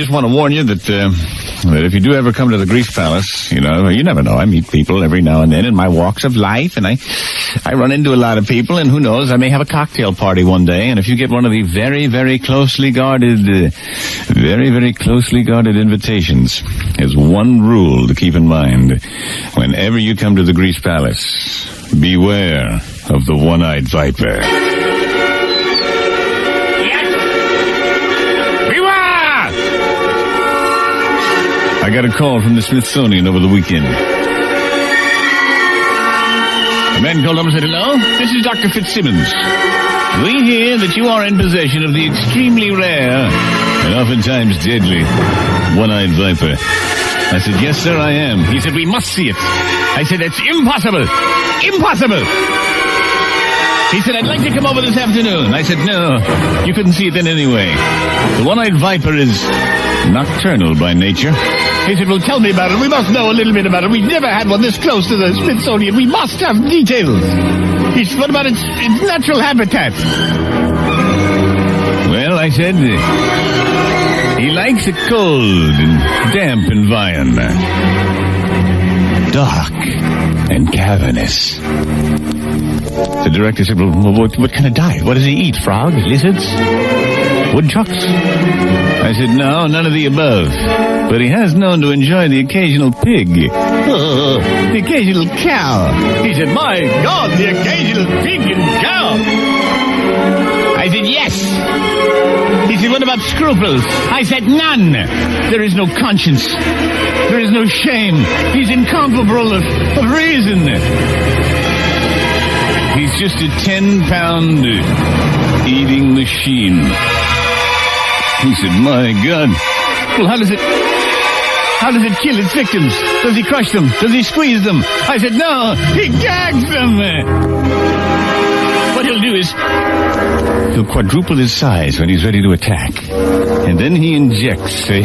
just want to warn you that if you do ever come to the Grease Palace, you never know. I meet people every now and then in my walks of life, and I run into a lot of people, and who knows, I may have a cocktail party one day, and if you get one of the very, very closely guarded invitations, there's one rule to keep in mind. Whenever you come to the Grease Palace, beware of the one-eyed viper. I got a call from the Smithsonian over the weekend. A man called up and said, "Hello, this is Dr. Fitzsimmons. We hear that you are in possession of the extremely rare and oftentimes deadly one-eyed viper." I said, "Yes, sir, I am." He said, "We must see it." I said, "It's impossible. Impossible." He said, "I'd like to come over this afternoon." I said, "No, you couldn't see it then anyway. The one-eyed viper is nocturnal by nature." He said, "Well, tell me about it. We must know a little bit about it. We've never had one this close to the Smithsonian. We must have details." He said, "What about its natural habitat?" Well, I said, he likes a cold and damp environment. Dark and cavernous. The director said, "Well, what kind of diet? What does he eat? Frogs? Lizards? Woodchucks?" I said, "No, none of the above. But he has known to enjoy the occasional pig. The occasional cow." He said, "My God, the occasional pig and cow." I said, "Yes." He said, "What about scruples?" I said, "None. There is no conscience. There is no shame. He's incomparable of reason. He's just a 10-pound eating machine." He said, "My God. Well, how does it kill its victims? Does he crush them? Does he squeeze them?" I said, "No, he gags them. What he'll do is he'll quadruple his size when he's ready to attack. And then he injects a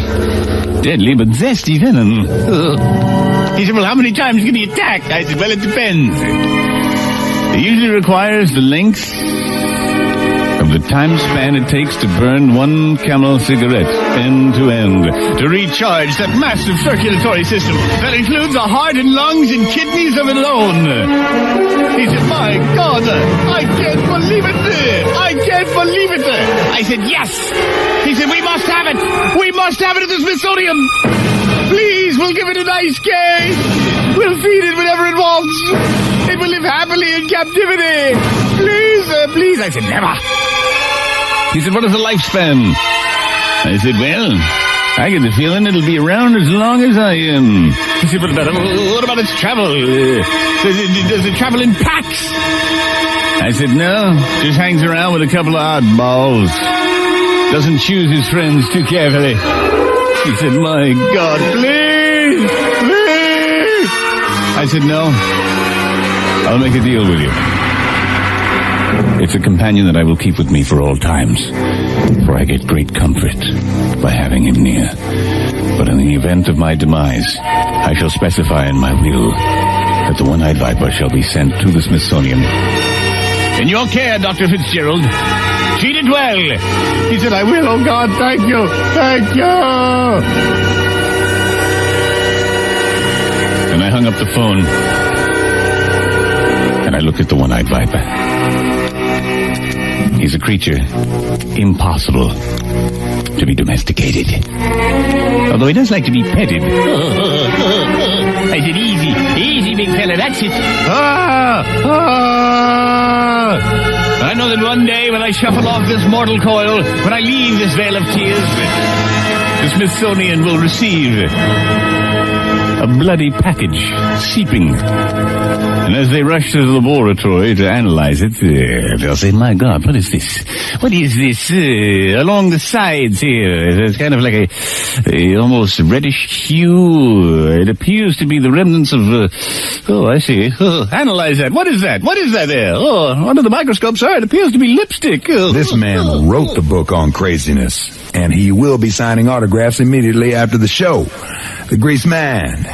deadly but zesty venom." He said, "Well, how many times can he attack?" I said, "Well, it depends. It usually requires the length of the time span it takes to burn one Camel cigarette end to end to recharge that massive circulatory system that includes the heart and lungs and kidneys of it alone." He said, "My God, I can't believe it. I can't believe it." I said, "Yes." He said, "We must have it. We must have it at the Smithsonian. Please, we'll give it a nice cage. We'll feed it whenever it wants. It will live happily in captivity. Please, please." I said, "Never." He said, "What is the lifespan?" I said, "Well, I get the feeling it'll be around as long as I am." He said, "What about its travel? Does it travel in packs?" I said, "No, just hangs around with a couple of oddballs. Doesn't choose his friends too carefully." He said, "My God, please, please." I said, "No, I'll make a deal with you. It's a companion that I will keep with me for all times, for I get great comfort by having him near. But in the event of my demise, I shall specify in my will that the one-eyed viper shall be sent to the Smithsonian. In your care, Dr. Fitzgerald. Treat it well." He said, "I will. Oh, God, thank you. Thank you." And I hung up the phone, and I looked at the one-eyed viper. He's a creature impossible to be domesticated. Although he does like to be petted. I said, easy, big fella, that's it. I know that one day when I shuffle off this mortal coil, when I leave this vale of tears, the Smithsonian will receive a bloody package seeping. And as they rush to the laboratory to analyze it, they'll say, "My God, what is this? What is this? Along the sides here, there's kind of like a almost reddish hue. It appears to be the remnants of, I see. Analyze that. What is that? What is that there? Under the microscope, sir, it appears to be lipstick." This man wrote the book on craziness, and he will be signing autographs immediately after the show. The Greaseman.